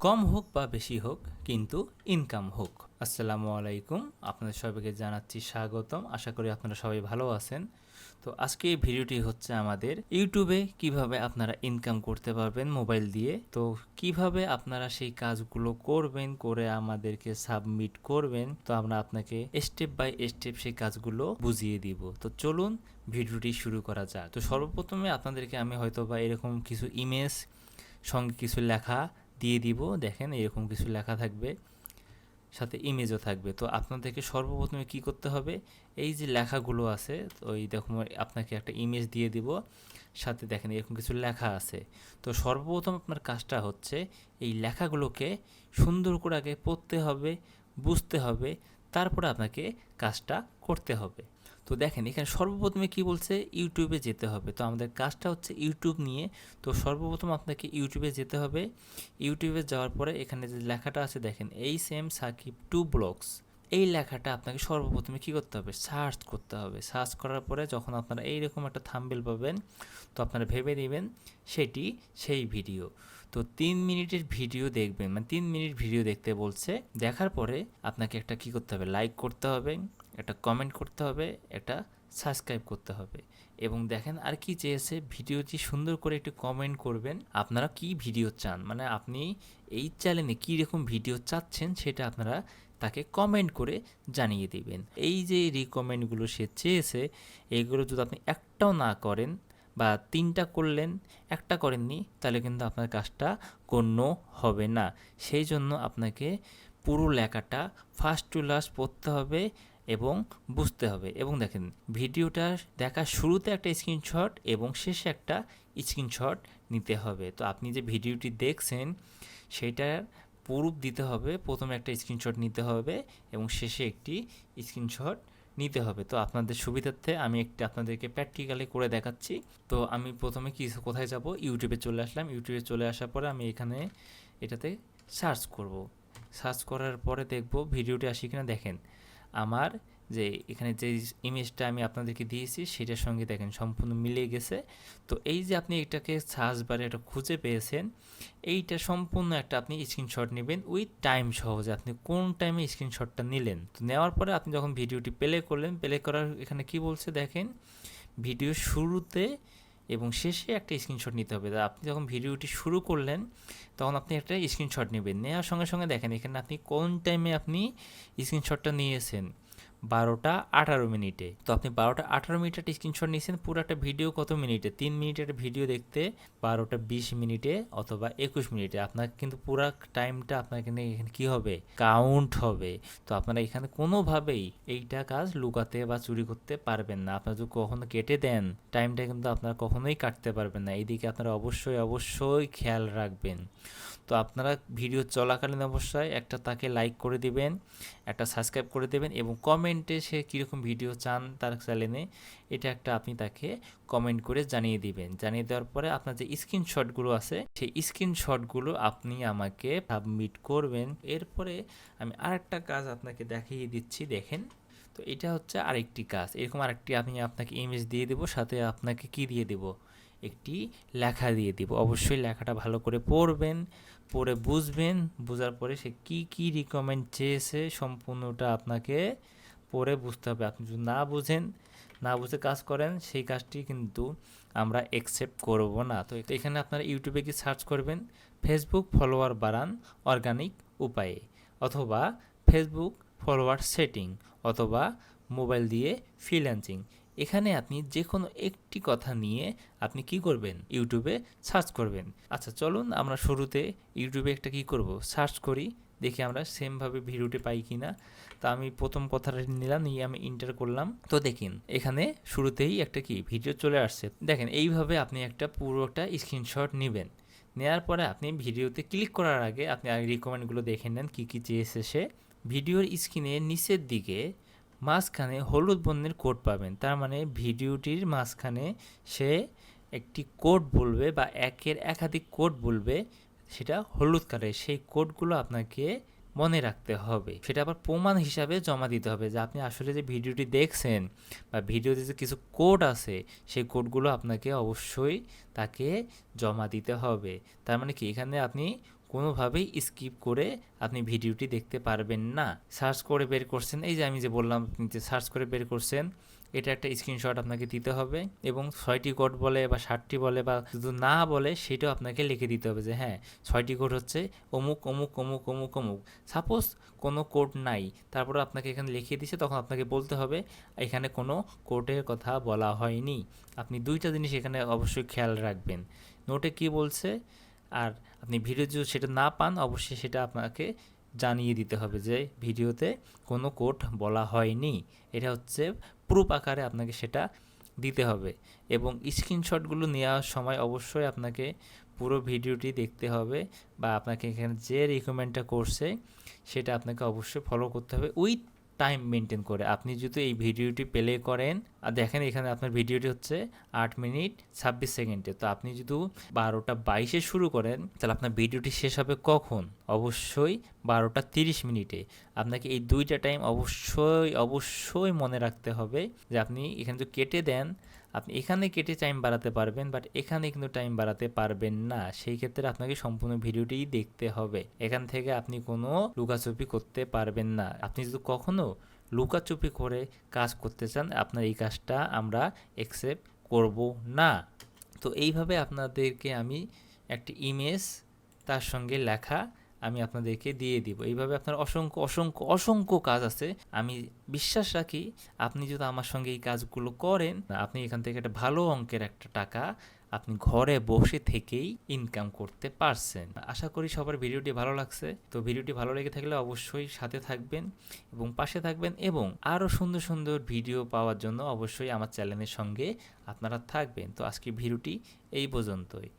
কম হোক বা বেশি হোক কিন্তু ইনকাম হোক। আসসালামু আলাইকুম, আপনাদের সবাইকে জানাচ্ছি স্বাগতম। আশা করি আপনারা সবাই ভালো আছেন। তো আজকে এই ভিডিওটি হচ্ছে আমাদের ইউটিউবে কিভাবে আপনারা ইনকাম করতে পারবেন মোবাইল দিয়ে। তো কিভাবে আপনারা সেই কাজগুলো করবেন, করে আমাদেরকে সাবমিট করবেন, তো আমরা আপনাকে স্টেপ বাই স্টেপ সেই কাজগুলো বুঝিয়ে দিব। তো চলুন ভিডিওটি শুরু করা যাক। তো সর্বপ্রথমে আপনাদেরকে আমি হয়তো বা এরকম কিছু ইমেজ সঙ্গে কিছু লেখা দিয়ে দিব। দেখেন এরকম কিছু লেখা থাকবে, সাথে ইমেজও থাকবে। তো আপনাদেরকে সর্বপ্রথমে কি করতে হবে, এই যে লেখাগুলো আছে, ওই দেখুন আপনাকে একটা ইমেজ দিয়ে দিব, সাথে দেখেন এরকম কিছু লেখা আছে। তো সর্বপ্রথম আপনার কাজটা হচ্ছে এই লেখাগুলোকে সুন্দর করে আগে পড়তে হবে, বুঝতে হবে, তারপরে আপনাকে কাজটা করতে হবে। তো দেখেন এখানে সর্বপ্রথমে কি বলছে, ইউটিউবে যেতে হবে। তো আমাদের কাজটা হচ্ছে ইউটিউব নিয়ে। তো সর্বপ্রথম আপনাকে ইউটিউবে যেতে হবে। ইউটিউবে যাওয়ার পরে এখানে যে লেখাটা আছে দেখেন, এইচ.এম. সাকিব 2 ব্লগস, এই লেখাটা আপনাকে সর্বপ্রথমে কি করতে হবে, সার্চ করতে হবে। সার্চ করার পরে যখন আপনারা এইরকম একটা থাম্বনেল পাবেন, তো আপনারা ভেবে নেবেন সেটি সেই ভিডিও। তো 3 মিনিটের ভিডিও দেখবেন, মানে 3 মিনিট ভিডিও দেখতে বলছে। দেখার পরে আপনাকে একটা কি করতে হবে, লাইক করতে হবে, একটা কমেন্ট করতে হবে, একটা সাবস্ক্রাইব করতে হবে। এবং দেখেন আর কি চেয়েছে, ভিডিওটি সুন্দর করে একটু কমেন্ট করবেন আপনারা কি ভিডিও চান, মানে আপনি এই চ্যানেলে কী রকম ভিডিও চাচ্ছেন সেটা আপনারা তাকে কমেন্ট করে জানিয়ে দিবেন। এই যে রিকমেন্ডগুলো সে চেয়েছে, এইগুলো যদি আপনি একটাও না করেন বা 3টা করলেন, একটা করেননি, তাহলে কিন্তু আপনার কাজটা গণ্য হবে না। সেই জন্য আপনাকে পুরো লেখাটা ফার্স্ট টু লাস্ট পড়তে হবে এবং বুঝতে হবে। এবং দেখেন ভিডিওটা দেখার শুরুতে একটা স্ক্রিনশট এবং শেষে একটা স্ক্রিনশট নিতে হবে। তো আপনি যে ভিডিওটি দেখছেন সেটার প্রুফ দিতে হবে, প্রথমে একটা স্ক্রিনশট নিতে হবে এবং শেষে একটি স্ক্রিনশট নিতে হবে। তো আপনাদের সুবিধার্থে আমি আপনাদেরকে প্র্যাকটিক্যালি করে দেখাচ্ছি। তো আমি প্রথমে কোথায় যাব, ইউটিউবে চলে আসলাম। ইউটিউবে চলে আসার পরে আমি এটাতে সার্চ করব। সার্চ করার পরে দেখব ভিডিওটি আসি কিনা। দেখেন আমার যে এখানে যে ইমেজটা আমি আপনাদেরকে দিয়েছি সেটার সঙ্গে দেখেন সম্পূর্ণ মিলে গেছে। তো এই যে আপনি এটাকে সার্চ বারে এটা খুঁজে পেয়েছেন, এইটা সম্পূর্ণ একটা আপনি স্ক্রিনশট নেবেন উইথ টাইম সহ, যে আপনি কোন টাইমে স্ক্রিনশটটা নিলেন। তো নেওয়ার পরে আপনি যখন ভিডিওটি প্লে করলেন, প্লে করার এখানে কি বলছে দেখেন, ভিডিও শুরুতে এবং শেষে একটা স্ক্রিনশট নিতে হবে। আপনি যখন ভিডিওটি শুরু করলেন তখন আপনি একটা স্ক্রিনশট নেবেন, নেওয়ার সঙ্গে সঙ্গে দেখেন এখানে আপনি কোন টাইমে আপনি স্ক্রিনশটটা নিয়েছেন, 12টা 18 মিনিটে। তো আপনি 12টা 18 মিনিটের স্ক্রিনশট নিয়েছেন। পুরো একটা ভিডিও কত মিনিটে, 3 মিনিটের ভিডিও দেখতে 12টা 20 মিনিটে অথবা 21 মিনিটে আপনার কিন্তু পুরো টাইমটা আপনার এখানে কী হবে, কাউন্ট হবে। তো আপনারা এখানে কোনোভাবেই এইটা কাজ লুকাতে বা চুরি করতে পারবেন না। আপনারা যদি কখনো কেটে দেন টাইমটা, কিন্তু আপনারা কখনোই কাটতে পারবেন না। এইদিকে আপনারা অবশ্যই খেয়াল রাখবেন। তো আপনারা ভিডিও চলাকালীন অবস্থায় একটা তাকে লাইক করে দিবেন, একটা সাবস্ক্রাইব করে দেবেন এবং কমেন্টে সে কীরকম ভিডিও চান তার চ্যানেলে, এটা একটা আপনি তাকে কমেন্ট করে জানিয়ে দিবেন। জানিয়ে দেওয়ার পরে আপনার যে স্ক্রিনশটগুলো আছে সেই স্ক্রিনশটগুলো আপনি আমাকে সাবমিট করবেন। এরপরে আমি আরেকটা কাজ আপনাকে দেখিয়ে দিচ্ছি, দেখেন। তো এটা হচ্ছে আরেকটি কাজ। এরকম আরেকটি আমি আপনাকে ইমেজ দিয়ে দেবো, সাথে আপনাকে কি দিয়ে দেবো, একটি লেখা দিয়ে দিব। অবশ্যই লেখাটা ভালো করে পড়বেন, পড়ে বুঝবেন। বোঝার পরে সে কি রিকমেন্ড চেয়েছে সম্পূর্ণটা আপনাকে পড়ে বুঝতে হবে। আপনি যদি না বুঝে কাজ করেন, সেই কাজটি কিন্তু আমরা অ্যাকসেপ্ট করব না। তো এখানে আপনারা ইউটিউবে কি সার্চ করবেন, ফেসবুক ফলোয়ার বাড়ান অর্গানিক উপায়ে, অথবা ফেসবুক ফলোয়ার সেটিং, অথবা মোবাইল দিয়ে ফ্রিল্যান্সিং। এখানে আপনি যে কোনো একটি কথা নিয়ে আপনি কি করবেন, ইউটিউবে সার্চ করবেন। আচ্ছা চলুন আমরা শুরুতে ইউটিউবে একটা কি করব, সার্চ করি, দেখি আমরা সেমভাবে ভিডিওটি পাই কিনা। তা আমি প্রথম কথাটা নিলাম, নিয়ে আমি এন্টার করলাম। তো দেখেন এখানে শুরুতেই একটা কি ভিডিও চলে আসছে। দেখেন এইভাবে আপনি একটা পুরোটা স্ক্রিনশট নেবেন। নেওয়ার পরে আপনি ভিডিওতে ক্লিক করার আগে আপনি রিকমেন্ডগুলো দেখে নেন কী চেয়েছে সে। ভিডিওর স্ক্রিনের নিচের দিকে মাঝখানে হলুদ বর্ণের কোড পাবেন। তার মানে ভিডিওটির মাঝখানে সে একটি কোড বলবে বা একাধিক কোড বলবে, সেটা হলুদ কালারের। সেই কোডগুলো আপনাকে মনে রাখতে হবে, সেটা আবার প্রমাণ হিসাবে জমা দিতে হবে যে আপনি আসলে যে ভিডিওটি দেখছেন বা ভিডিওতে যে কিছু কোড আছে সেই কোডগুলো আপনাকে অবশ্যই তাকে জমা দিতে হবে। তার মানে কি, এখানে আপনি কোনোভাবেই স্কিপ করে আপনি ভিডিওটি দেখতে পারবেন না। সার্চ করে বের করছেন, এই যে আমি যে বললাম আপনি যে সার্চ করে বের করছেন, এটা একটা স্ক্রিনশট আপনাকে দিতে হবে এবং 6টি কোড বলে বা 7টি বলে বা শুধু না বলে সেটাও আপনাকে লিখে দিতে হবে যে হ্যাঁ 6টি কোড হচ্ছে অমুক অমুক অমুক অমুক অমুক। সাপোজ কোনো কোড নাই, তারপরে আপনাকে এখানে লিখিয়ে দিচ্ছে, তখন আপনাকে বলতে হবে এখানে কোনো কোডের কথা বলা হয়নি। আপনি দুইটা জিনিস এখানে অবশ্যই খেয়াল রাখবেন, নোটে কি বলছে আর আপনি ভিডিও যদি সেটা না পান অবশ্যই সেটা আপনাকে জানিয়ে দিতে হবে যে ভিডিওতে কোনো কোড বলা হয়নি। এটা হচ্ছে প্রুফ আকারে আপনাকে সেটা দিতে হবে এবং স্ক্রিনশটগুলো নেওয়ার সময় অবশ্যই আপনাকে পুরো ভিডিওটি দেখতে হবে বা আপনাকে এখানে যে রিকমেন্ডটা করছে সেটা আপনাকে অবশ্যই ফলো করতে হবে উইথ টাইম মেনটেন করে। আপনি যদি এই ভিডিওটি প্লে করেন আর দেখেন এখানে আপনার ভিডিওটি হচ্ছে 8 মিনিট 26 সেকেন্ডে, তো আপনি যদি 12টা 22-এ শুরু করেন তাহলে আপনার ভিডিওটি শেষ হবে কখন? অবশ্যই 12টা 30 মিনিটে। আপনাকে এই দুইটা টাইম অবশ্যই অবশ্যই মনে রাখতে হবে যে আপনি এখানে যদি কেটে দেন, আপনি এখানে কেটে টাইম বাড়াতে পারবেন বাট এখানে কিন্তু টাইম বাড়াতে পারবেন না। সেই ক্ষেত্রে আপনাকে সম্পূর্ণ ভিডিওটি দেখতে হবে। এখান থেকে আপনি কোনো লুকাচুপি করতে পারবেন না। আপনি যদি কখনো লুকাচুপি করে কাজ করতে চান আপনার এই কাজটা আমরা অ্যাকসেপ্ট করব না। তো এইভাবে আপনাদেরকে আমি একটা ইমেজ তার সঙ্গে লেখা আমি আপনাদেরকে দিয়ে দিব। এইভাবে আপনার অসংখ্য অসংখ্য অসংখ্য কাজ আছে। আমি বিশ্বাস রাখি আপনি যদি আমার সঙ্গে এই কাজগুলো করেন আপনি এখান থেকে একটা ভালো অঙ্কের একটা টাকা আপনি ঘরে বসে থেকেই ইনকাম করতে পারছেন। আশা করি সবার ভিডিওটি ভালো লাগছে। তো ভিডিওটি ভালো লেগে থাকলে অবশ্যই সাথে থাকবেন এবং পাশে থাকবেন এবং আরও সুন্দর সুন্দর ভিডিও পাওয়ার জন্য অবশ্যই আমার চ্যানেলের সঙ্গে আপনারা থাকবেন। তো আজকে ভিডিওটি এই পর্যন্তই।